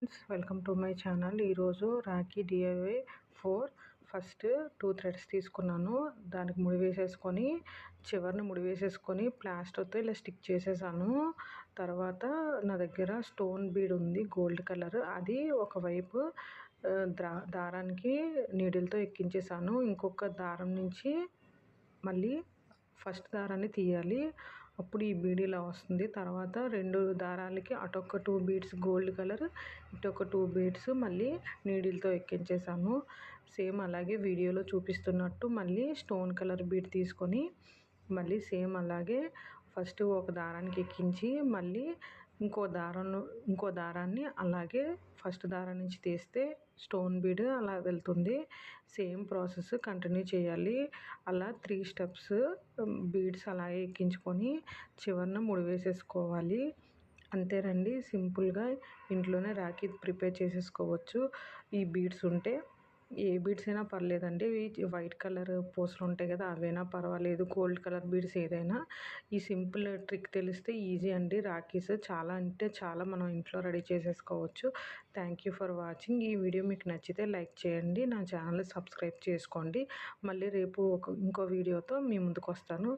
Welcome to my channel. ఈరోజు Rakhi DIY 4 first 2 threads తీసుకున్నాను. దానికి ముడి వేసేసుకొని చివరిని ముడి వేసేసుకొని ప్లాస్టర్తో ఇలా స్టిక్ చేసేసాను. తర్వాత నా దగ్గర స్టోన్ బీడ్ ఉంది గోల్డ్ కలర్, అది ఒకవైపు దారానికి నీడిల్తో ఎక్కించేసాను. ఇంకొక దారం నుంచి మళ్ళీ ఫస్ట్ దారాన్ని తీయాలి, అప్పుడు ఈ బీడ్ ఇలా వస్తుంది. తర్వాత 2 దారాలకి అటొక 2 బీడ్స్ గోల్డ్ కలర్, ఇటొక 2 బీడ్స్ మళ్ళీ నీడిల్తో ఎక్కించేసాను. సేమ్ అలాగే వీడియోలో చూపిస్తున్నట్టు మళ్ళీ స్టోన్ కలర్ బీడ్ తీసుకొని మళ్ళీ సేమ్ అలాగే ఫస్ట్ ఒక దారానికి ఎక్కించి మళ్ళీ ఇంకో దారాన్ని అలాగే ఫస్ట్ దారం నుంచి తీస్తే స్టోన్ బీడ్ అలా వెళ్తుంది. సేమ్ ప్రాసెస్ కంటిన్యూ చేయాలి. అలా 3 స్టెప్స్ బీడ్స్ అలాగే ఎక్కించుకొని చివరిన ముడి వేసేసుకోవాలి. అంతేనండి, సింపుల్గా ఇంట్లోనే రాఖీ ప్రిపేర్ చేసేసుకోవచ్చు. ఈ బీడ్స్ ఉంటే ఏ బీడ్స్ అయినా పర్లేదండి. వైట్ కలర్ పూసలు ఉంటాయి కదా, అవైనా పర్వాలేదు, గోల్డ్ కలర్ బీడ్స్ ఏదైనా. ఈ సింపుల్ ట్రిక్ తెలిస్తే ఈజీ అండి. రాఖీస్ చాలా అంటే చాలా మనం ఇంట్లో రెడీ చేసేసుకోవచ్చు. Thank you for watching. ఈ వీడియో మీకు నచ్చితే లైక్ చేయండి, నా ఛానల్ సబ్స్క్రైబ్ చేసుకోండి. మళ్ళీ రేపు ఇంకో వీడియోతో మీ ముందుకు వస్తాను.